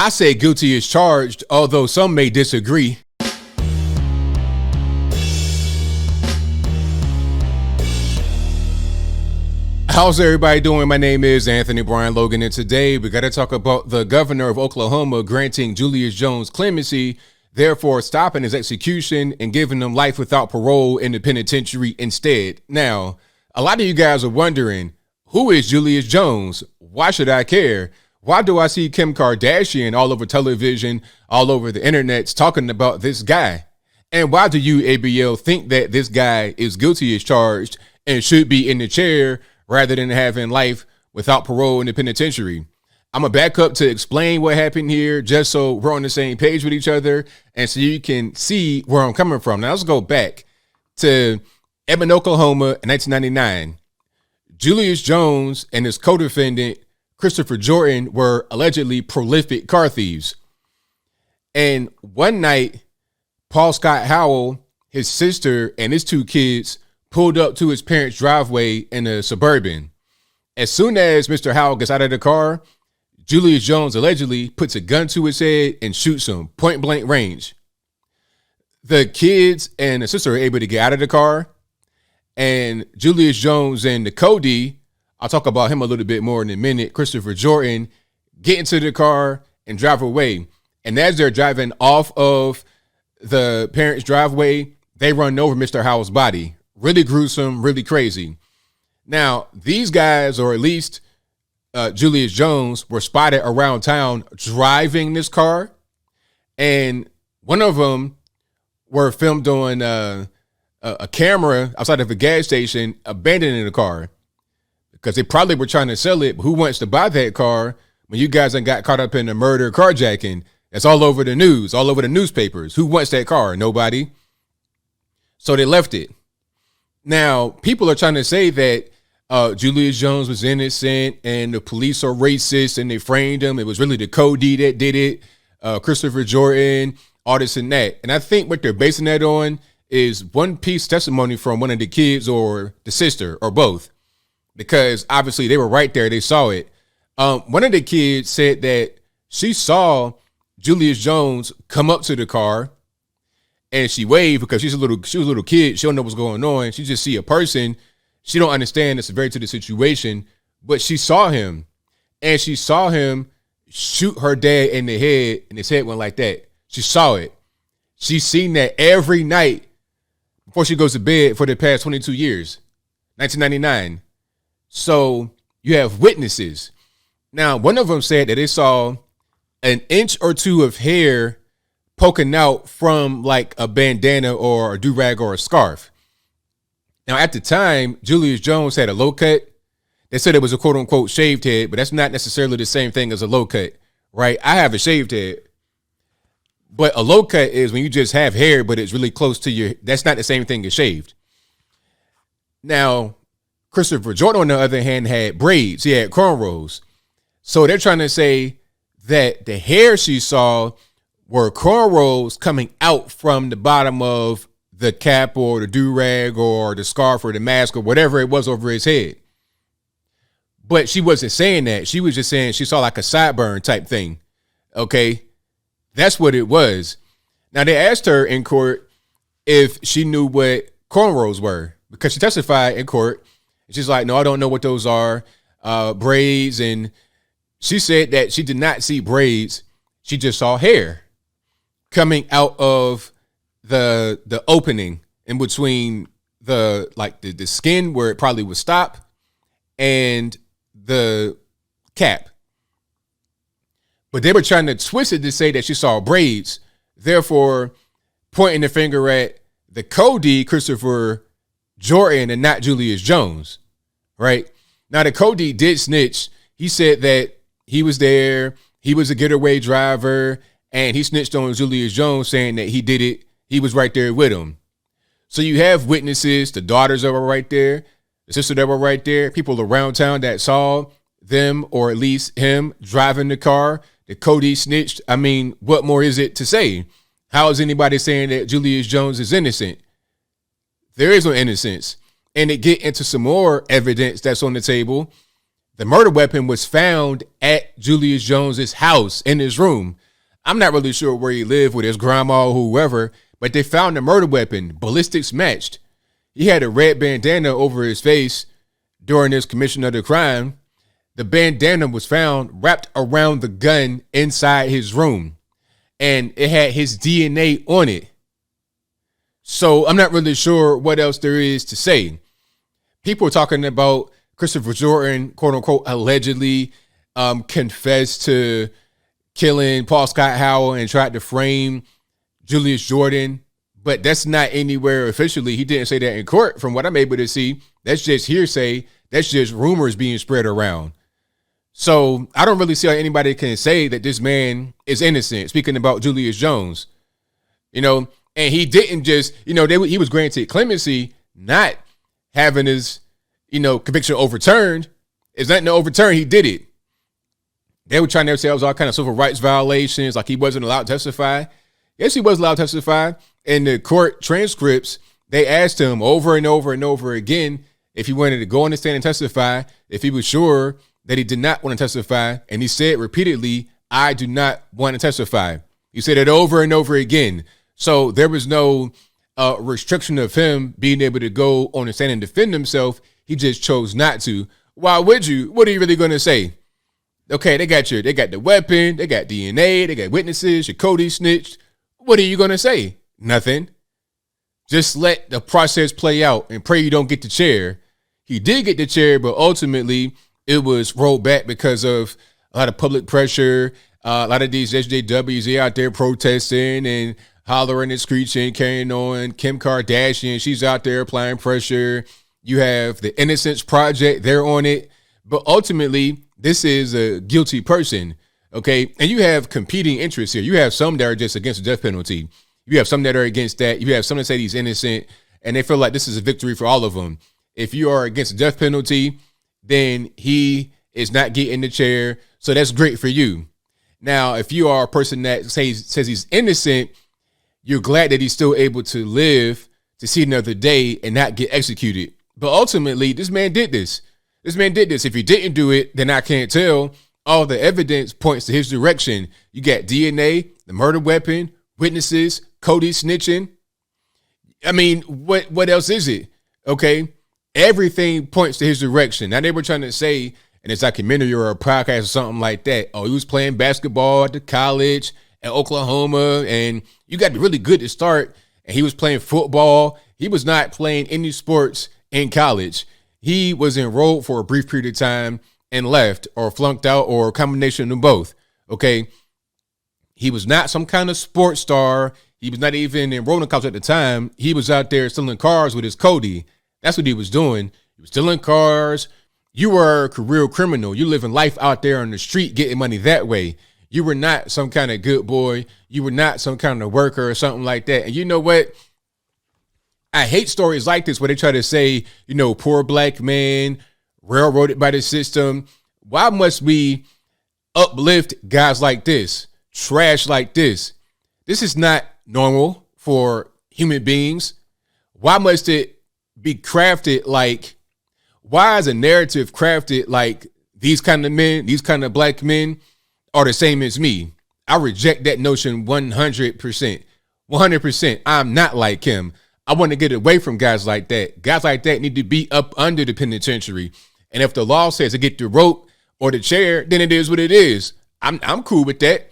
I say guilty as charged, although some may disagree. How's everybody doing? My name is Anthony Brian Logan, and today we got to talk about the governor of Oklahoma granting Julius Jones clemency, therefore stopping his execution and giving him life without parole in the penitentiary instead. Now, a lot of you guys are wondering, who is Julius Jones? Why should I care? Why do I see Kim Kardashian all over television, all over the internet talking about this guy? And why do you, ABL, think that this guy is guilty as charged and should be in the chair rather than having life without parole in the penitentiary? I'm going to back up to explain what happened here just so we're on the same page with each other and so you can see where I'm coming from. Now, let's go back to Edmond, Oklahoma in 1999. Julius Jones and his co-defendant, Christopher Jordan, were allegedly prolific car thieves. And one night, Paul Scott Howell, his sister, and his two kids pulled up to his parents' driveway in a Suburban. As soon as Mr. Howell gets out of the car, Julius Jones allegedly puts a gun to his head and shoots him point blank range. The kids and the sister are able to get out of the car, and Julius Jones and the Cody, I'll talk about him a little bit more in a minute, Christopher Jordan, get into the car and drive away. And as they're driving off of the parents' driveway, they run over Mr. Howell's body. Really gruesome, really crazy. Now, these guys, or at least Julius Jones, were spotted around town driving this car. And one of them were filmed on a camera outside of a gas station abandoning the car because they probably were trying to sell it. But who wants to buy that car when you guys done got caught up in a murder carjacking? It's all over the news, all over the newspapers. Who wants that car? Nobody. So they left it. Now, people are trying to say that Julius Jones was innocent and the police are racist and they framed him. It was really the Cody that did it, Christopher Jordan, all this and that. And I think what they're basing that on is one piece testimony from one of the kids or the sister or both, because obviously they were right there. They saw it. One of the kids said that she saw Julius Jones come up to the car and she waved because she was a little kid. She don't know what's going on. She just see a person. She don't understand the severity of the situation, but she saw him, and she saw him shoot her dad in the head, and his head went like that. She saw it. She's seen that every night before she goes to bed for the past 22 years, 1999. So you have witnesses. Now, one of them said that they saw an inch or two of hair poking out from like a bandana or a do-rag or a scarf. Now, at the time, Julius Jones had a low cut. They said it was a quote-unquote shaved head, but that's not necessarily the same thing as a low cut, right? I have a shaved head, but a low cut is when you just have hair, but it's really close to your, that's not the same thing as shaved. Now, Christopher Jordan, on the other hand, had braids. He had cornrows. So they're trying to say that the hair she saw were cornrows coming out from the bottom of the cap or the do-rag or the scarf or the mask or whatever it was over his head. But she wasn't saying that. She was just saying she saw like a sideburn type thing. Okay. That's what it was. Now, they asked her in court if she knew what cornrows were because she testified in court. And she's like, no, I don't know what those are. Braids. And she said that she did not see braids. She just saw hair coming out of the opening in between the skin where it probably would stop and the cap. But they were trying to twist it to say that she saw braids, therefore pointing the finger at the Cody, Christopher Jordan, and not Julius Jones, right? Now, the Cody did snitch. He said that he was there. He was a getaway driver. And he snitched on Julius Jones saying that he did it. He was right there with him. So you have witnesses, the daughters that were right there, the sister that were right there, people around town that saw them or at least him driving the car. The Cody snitched. I mean, what more is it to say? How is anybody saying that Julius Jones is innocent? There is no innocence. And to get into some more evidence that's on the table, The murder weapon was found at Julius Jones's house in his room. I'm not really sure where he lived with his grandma or whoever, but they found the murder weapon, ballistics matched. He had a red bandana over his face during his commission of the crime. The bandana was found wrapped around the gun inside his room, and it had his DNA on it. So I'm not really sure what else there is to say. People are talking about Christopher Jordan, quote unquote, allegedly confessed to killing Paul Scott Howell and tried to frame Julius Jordan, but that's not anywhere officially. He didn't say that in court. From what I'm able to see, that's just hearsay. That's just rumors being spread around. So I don't really see how anybody can say that this man is innocent. Speaking about Julius Jones, and he didn't just, he was granted clemency, not having his, conviction overturned. It's nothing to overturn. He did it. They were trying to say it was all kind of civil rights violations, like he wasn't allowed to testify. Yes, he was allowed to testify. In the court transcripts, they asked him over and over and over again if he wanted to go on the stand and testify, if he was sure that he did not want to testify. And he said repeatedly, I do not want to testify. He said it over and over again. So there was no restriction of him being able to go on the stand and defend himself. He just chose not to. Why would you? What are you really going to say? Okay, they got the weapon, they got DNA, they got witnesses, your Cody snitched. What are you going to say? Nothing. Just let the process play out and pray you don't get the chair. He did get the chair, but ultimately it was rolled back because of a lot of public pressure. A lot of these SJWs, they out there protesting and hollering and screeching, carrying on. Kim Kardashian, she's out there applying pressure. You have the Innocence Project, they're on it. But ultimately, this is a guilty person, okay? And you have competing interests here. You have some that are just against the death penalty. You have some that are against that. You have some that say he's innocent, and they feel like this is a victory for all of them. If you are against the death penalty, then he is not getting the chair, so that's great for you. Now, if you are a person that says he's innocent, you're glad that he's still able to live to see another day and not get executed. But ultimately, this man did this. This man did this. If he didn't do it, then I can't tell. All the evidence points to his direction. You got DNA, the murder weapon, witnesses, Cody snitching. I mean, what else is it? Okay. Everything points to his direction. Now they were trying to say in this documentary or a podcast or something like that, oh, he was playing basketball at the college at Oklahoma, and you got to be really good to start. And he was playing football. He was not playing any sports in college. He was enrolled for a brief period of time and left or flunked out or a combination of both. Okay. He was not some kind of sports star. He was not even enrolled in college at the time. He was out there stealing cars with his Cody. That's what he was doing. He was stealing cars. You were a career criminal. You're living life out there on the street, getting money that way. You were not some kind of good boy. You were not some kind of worker or something like that. And you know what? I hate stories like this where they try to say, poor black man, railroaded by the system. Why must we uplift guys like this, trash like this? This is not normal for human beings. Why must it be crafted like, why is a narrative crafted like these kind of men, these kind of black men are the same as me? I reject that notion 100%. 100%. I'm not like him. I want to get away from guys like that. Guys like that need to be up under the penitentiary. And if the law says to get the rope or the chair, then it is what it is. I'm cool with that.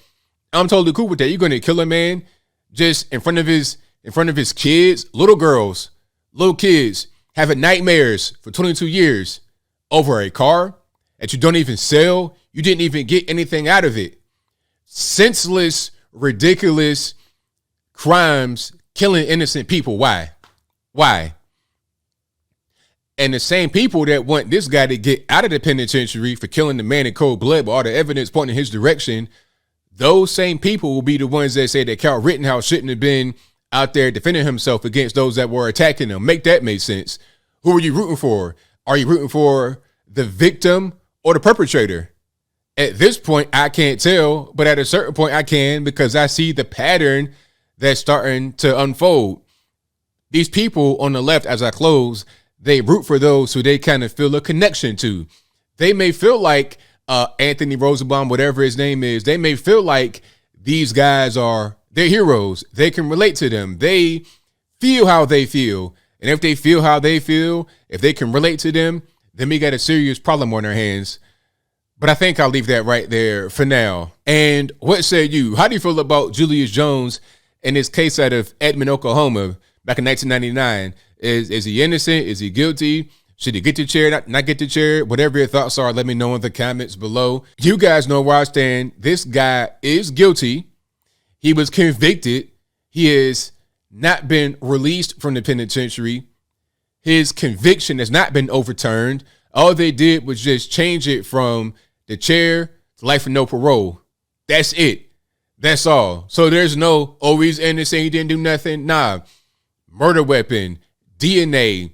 I'm totally cool with that. You're going to kill a man just in front of his kids, little girls, little kids having nightmares for 22 years over a car that you don't even sell. You didn't even get anything out of it. Senseless, ridiculous crimes, killing innocent people. Why? And the same people that want this guy to get out of the penitentiary for killing the man in cold blood, but all the evidence pointing in his direction, those same people will be the ones that say that Kyle Rittenhouse shouldn't have been out there defending himself against those that were attacking him. Make that make sense. Who are you rooting for? Are you rooting for the victim or the perpetrator? At this point, I can't tell, but at a certain point I can, because I see the pattern that's starting to unfold. These people on the left, as I close, they root for those who they kind of feel a connection to. They may feel like Anthony Rosenbaum, whatever his name is, they may feel like these guys are their heroes. They can relate to them. They feel how they feel. And if they feel how they feel, if they can relate to them, then we got a serious problem on our hands. But I think I'll leave that right there for now. And what say you? How do you feel about Julius Jones in his case out of Edmond, Oklahoma back in 1999? Is he innocent? Is he guilty? Should he get the chair, not get the chair? Whatever your thoughts are, let me know in the comments below. You guys know where I stand. This guy is guilty. He was convicted. He has not been released from the penitentiary. His conviction has not been overturned. All they did was just change it from the chair to life with no parole. That's it. That's all. So there's no, oh, he's innocent, he didn't do nothing. Nah. Murder weapon, DNA,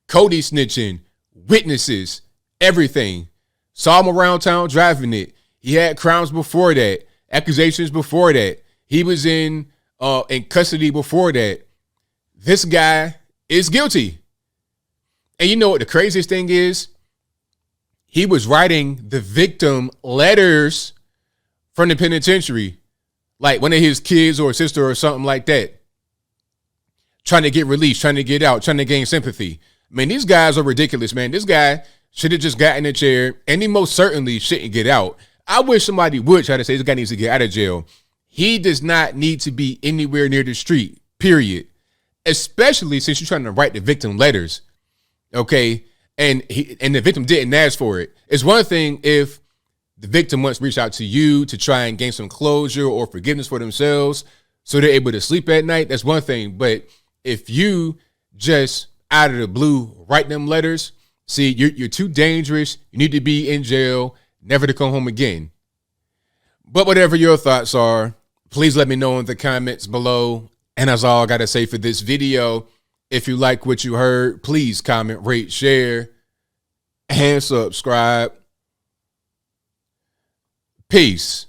Cody snitching, witnesses, everything. Saw him around town driving it. He had crimes before that, accusations before that. He was in custody before that. This guy is guilty. And you know what the craziest thing is? He was writing the victim letters from the penitentiary, like one of his kids or sister or something like that, trying to get released, trying to get out, trying to gain sympathy. I mean, these guys are ridiculous, man. This guy should have just gotten in the chair, and he most certainly shouldn't get out. I wish somebody would try to say this guy needs to get out of jail. He does not need to be anywhere near the street, period. Especially since you're trying to write the victim letters, okay? And the victim didn't ask for it. It's one thing if the victim wants to reach out to you to try and gain some closure or forgiveness for themselves so they're able to sleep at night. That's one thing. But if you just out of the blue write them letters, see, you're too dangerous. You need to be in jail, never to come home again. But whatever your thoughts are, please let me know in the comments below. And that's all I got to say for this video. If you like what you heard, please comment, rate, share, and subscribe. Peace.